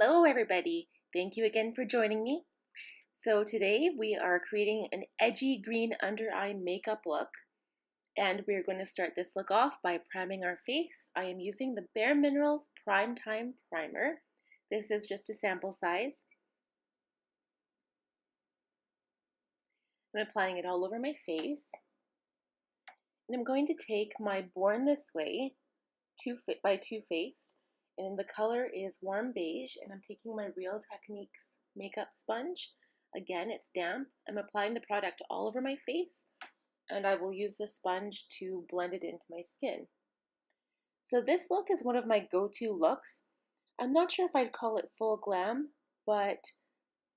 Hello everybody, thank you again for joining me. So today we are creating an edgy green under eye makeup look, and we're going to start this look off by priming our face. I am using the Bare Minerals Prime Time Primer. This is just a sample size. I'm applying it all over my face, and I'm going to take my Born This Way by Too Faced, and the color is Warm Beige, and I'm taking my Real Techniques makeup sponge. Again, it's damp. I'm applying the product all over my face, and I will use the sponge to blend it into my skin. So this look is one of my go-to looks. I'm not sure if I'd call it full glam, but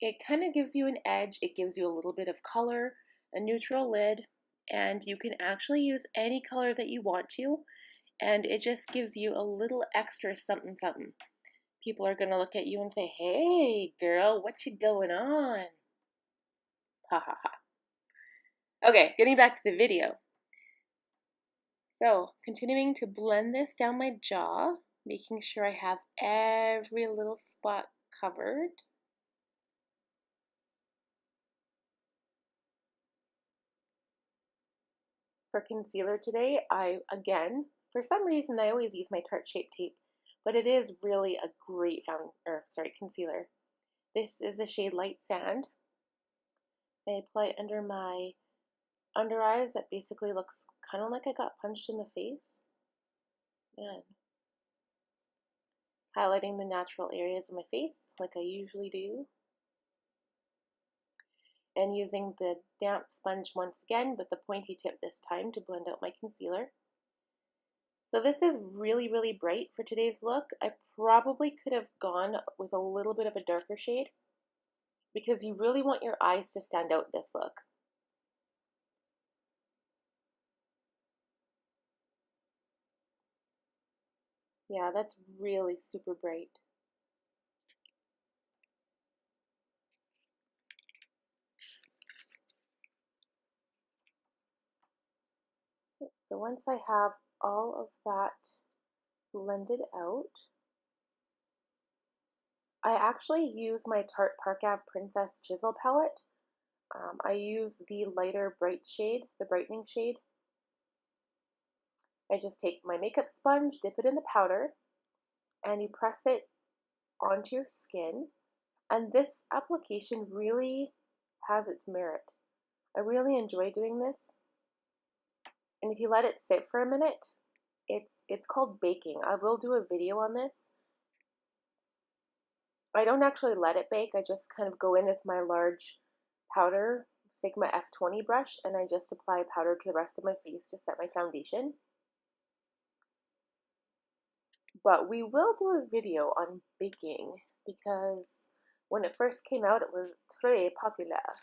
it kind of gives you an edge. It gives you a little bit of color, a neutral lid, and you can actually use any color that you want to, and it just gives you a little extra something something. People are going to look at you and say, "Hey girl, what you going on?" Ha ha ha. Okay, getting back to the video. So, continuing to blend this down my jaw, making sure I have every little spot covered. For concealer today, again, for some reason I always use my Tarte Shape Tape, but it is really a great concealer. This is a shade Light Sand. I apply it under my under eyes. That basically looks kind of like I got punched in the face. And highlighting the natural areas of my face like I usually do. And using the damp sponge once again, but the pointy tip this time, to blend out my concealer. So this is really, really bright for today's look. I probably could have gone with a little bit of a darker shade because you really want your eyes to stand out this look. Yeah, that's really super bright. So once I have all of that blended out, I actually use my Tarte Park Ave Princess Chisel palette. I use the lighter bright shade, the brightening shade. I just take my makeup sponge, dip it in the powder, and you press it onto your skin. And this application really has its merit. I really enjoy doing this. And if you let it sit for a minute, it's called baking. I will do a video on this. I don't actually let it bake. I just kind of go in with my large powder, take my F20 brush, and I just apply powder to the rest of my face to set my foundation. But we will do a video on baking because when it first came out, it was très populaire.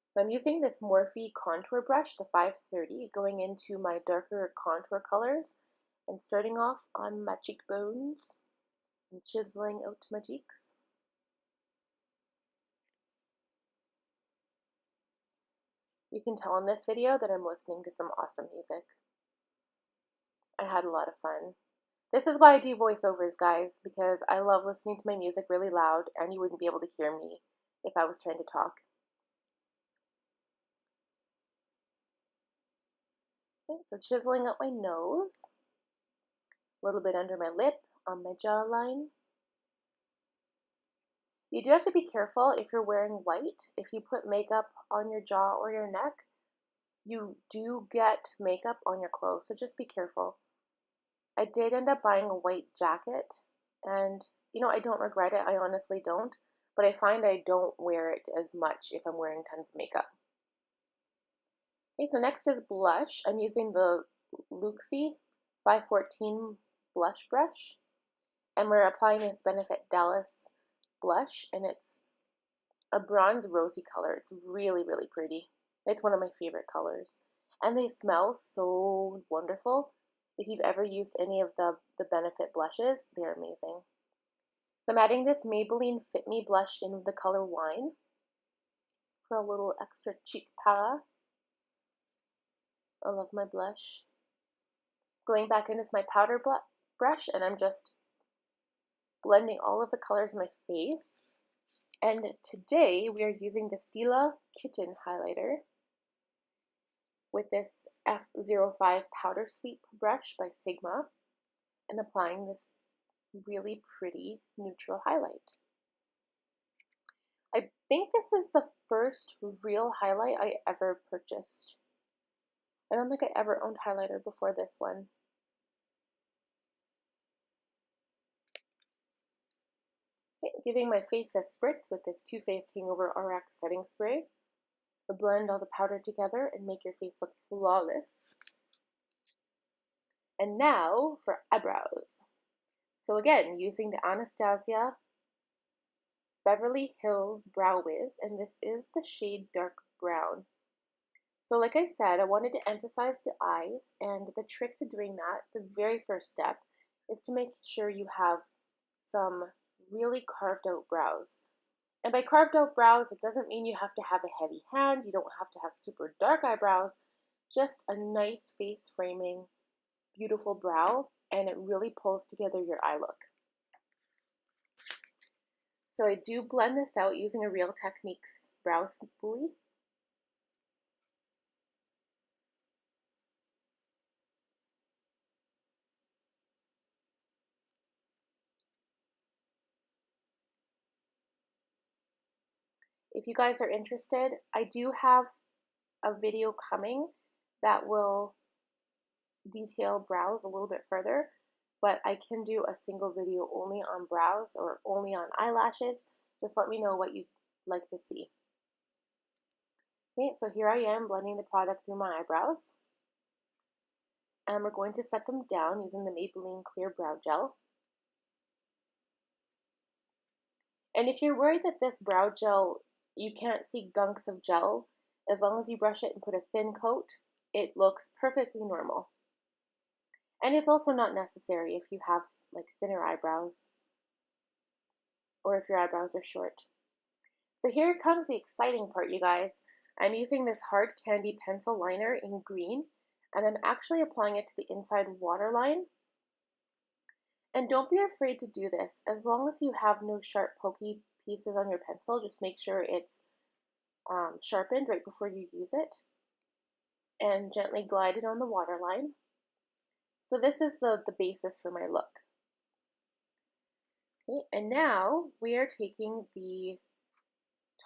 So I'm using this Morphe contour brush, the 530, going into my darker contour colors and starting off on my cheekbones and chiseling out my cheeks. You can tell in this video that I'm listening to some awesome music. I had a lot of fun. This is why I do voiceovers, guys, because I love listening to my music really loud and you wouldn't be able to hear me if I was trying to talk. Okay, so chiseling up my nose, a little bit under my lip, on my jawline. You do have to be careful if you're wearing white. If you put makeup on your jaw or your neck, you do get makeup on your clothes, so just be careful. I did end up buying a white jacket, and I don't regret it. I honestly don't, but I find I don't wear it as much if I'm wearing tons of makeup. Okay, so next is blush. I'm using the Luxie 514 blush brush, and we're applying this Benefit Dallas blush, and it's a bronze rosy color. It's really, really pretty. It's one of my favorite colors, and they smell so wonderful. If you've ever used any of the Benefit blushes, they're amazing. So I'm adding this Maybelline Fit Me blush in the color Wine for a little extra cheek power. I love my blush. Going back in with my powder brush, and I'm just blending all of the colors in my face. And today we are using the Stila Kitten highlighter with this F05 powder sweep brush by Sigma and applying this really pretty neutral highlight. I think this is the first real highlight I ever purchased. I don't think I ever owned highlighter before this one. Okay, giving my face a spritz with this Too Faced Hangover RX setting spray. Blend all the powder together and make your face look flawless. And now for eyebrows. So again, using the Anastasia Beverly Hills Brow Whiz, and this is the shade Dark Brown. So like I said, I wanted to emphasize the eyes, and the trick to doing that, the very first step, is to make sure you have some really carved out brows. And by carved out brows, it doesn't mean you have to have a heavy hand, you don't have to have super dark eyebrows, just a nice face framing, beautiful brow, and it really pulls together your eye look. So I do blend this out using a Real Techniques brow spoolie. If you guys are interested, I do have a video coming that will detail brows a little bit further, but I can do a single video only on brows or only on eyelashes. Just let me know what you'd like to see. Okay, so here I am blending the product through my eyebrows. And we're going to set them down using the Maybelline Clear Brow Gel. And if you're worried that this brow gel, you can't see gunks of gel, as long as you brush it and put a thin coat, it looks perfectly normal. And it's also not necessary if you have like thinner eyebrows or if your eyebrows are short. So here comes the exciting part, you guys. I'm using this hard candy pencil liner in green, and I'm actually applying it to the inside waterline. And don't be afraid to do this. As long as you have no sharp pokey pieces on your pencil, just make sure it's sharpened right before you use it. And gently glide it on the waterline. So this is the basis for my look. Okay, and now we are taking the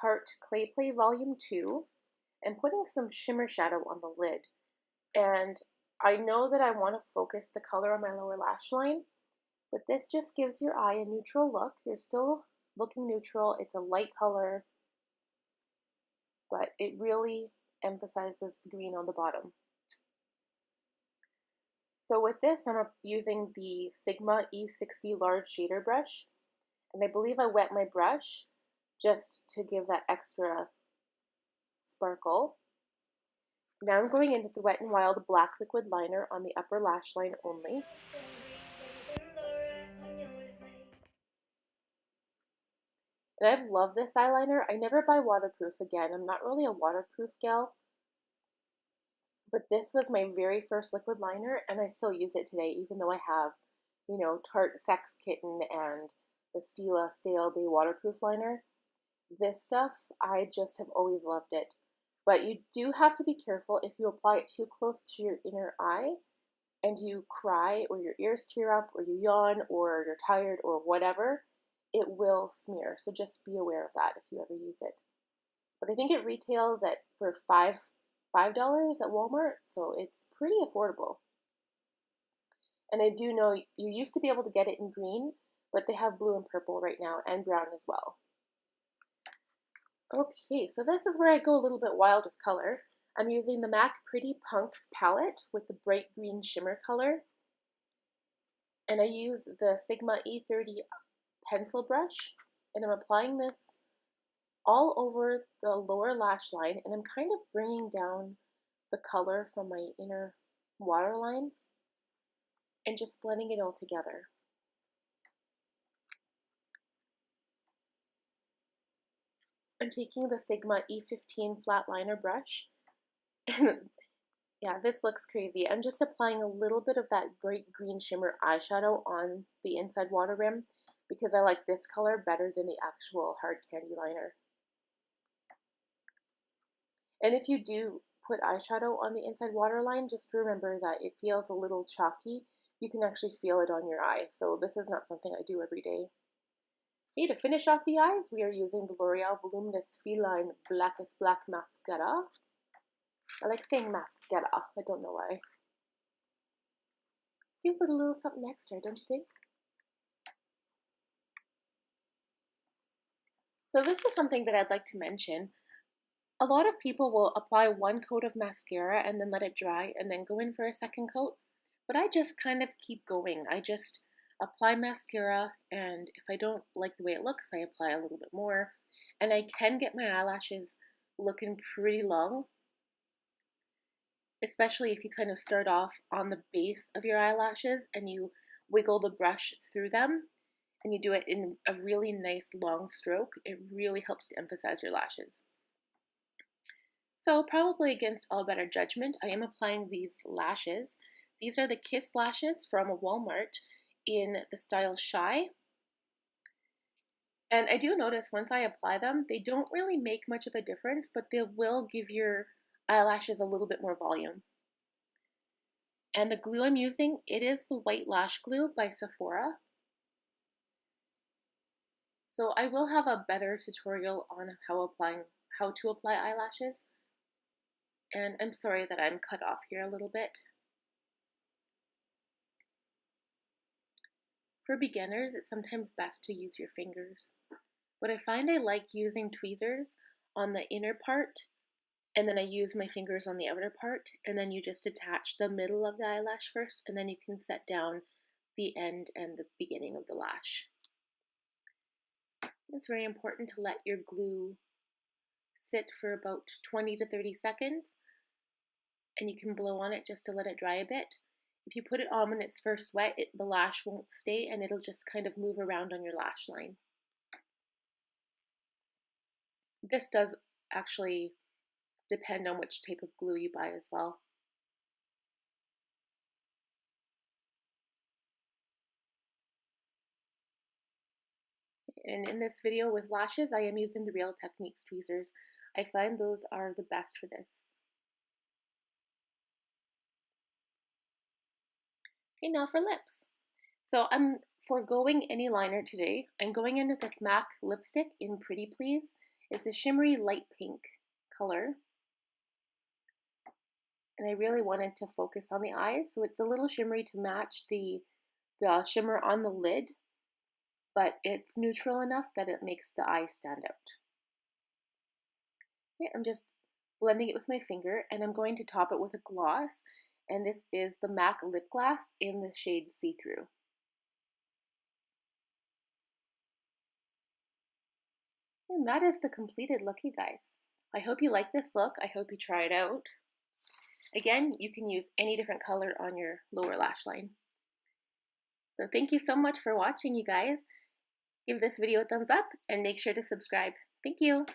Tarte Clay Play Volume 2 and putting some shimmer shadow on the lid. And I know that I want to focus the color on my lower lash line, but this just gives your eye a neutral look. You're still looking neutral. It's a light color, but it really emphasizes the green on the bottom. So with this, I'm using the Sigma E60 large shader brush, and I believe I wet my brush just to give that extra sparkle. Now I'm going in with the Wet n Wild black liquid liner on the upper lash line only. And I love this eyeliner. I never buy waterproof again. I'm not really a waterproof gal. But this was my very first liquid liner, and I still use it today, even though I have, you know, Tarte Sex Kitten and the Stila Stay All Day waterproof liner. This stuff, I just have always loved it. But you do have to be careful if you apply it too close to your inner eye and you cry or your ears tear up or you yawn or you're tired or whatever, it will smear. So just be aware of that if you ever use it. But I think it retails for $5 at Walmart, so it's pretty affordable. And I do know you used to be able to get it in green, but they have blue and purple right now, and brown as well. Okay, so this is where I go a little bit wild with color. I'm using the MAC Pretty Punk palette with the bright green shimmer color. And I use the Sigma E30 pencil brush, and I'm applying this all over the lower lash line, and I'm kind of bringing down the color from my inner waterline and just blending it all together. I'm taking the Sigma E15 flat liner brush, and yeah, this looks crazy. I'm just applying a little bit of that bright green shimmer eyeshadow on the inside water rim because I like this color better than the actual hard candy liner. And if you do put eyeshadow on the inside waterline, just remember that it feels a little chalky. You can actually feel it on your eye, so this is not something I do every day. Okay, to finish off the eyes, we are using the L'Oreal Voluminous Feline Blackest Black Mascara. I like saying mascara, I don't know why. Gives it a little something extra, don't you think? So this is something that I'd like to mention. A lot of people will apply one coat of mascara and then let it dry and then go in for a second coat, but I just kind of keep going. I just apply mascara, and if I don't like the way it looks, I apply a little bit more, and I can get my eyelashes looking pretty long, especially if you kind of start off on the base of your eyelashes and you wiggle the brush through them and you do it in a really nice long stroke. It really helps to emphasize your lashes. So probably against all better judgment, I am applying these lashes. These are the Kiss lashes from Walmart in the style Shy. And I do notice once I apply them, they don't really make much of a difference, but they will give your eyelashes a little bit more volume. And the glue I'm using, it is the White Lash Glue by Sephora. So I will have a better tutorial on how to apply eyelashes. And I'm sorry that I'm cut off here a little bit. For beginners, it's sometimes best to use your fingers. But I find I like using tweezers on the inner part, and then I use my fingers on the outer part, and then you just attach the middle of the eyelash first, and then you can set down the end and the beginning of the lash. It's very important to let your glue sit for about 20 to 30 seconds, and you can blow on it just to let it dry a bit. If you put it on when it's first wet, the lash won't stay and it'll just kind of move around on your lash line. This does actually depend on which type of glue you buy as well. And in this video with lashes, I am using the Real Techniques tweezers. I find those are the best for this. Okay, now for lips. So I'm foregoing any liner today. I'm going in with this MAC lipstick in Pretty Please. It's a shimmery light pink color. And I really wanted to focus on the eyes, so it's a little shimmery to match the shimmer on the lid, but it's neutral enough that it makes the eye stand out. Okay, I'm just blending it with my finger, and I'm going to top it with a gloss, and this is the MAC Lipglass in the shade C-Thru. And that is the completed look, you guys. I hope you like this look. I hope you try it out. Again, you can use any different color on your lower lash line. So thank you so much for watching, you guys. Give this video a thumbs up and make sure to subscribe. Thank you.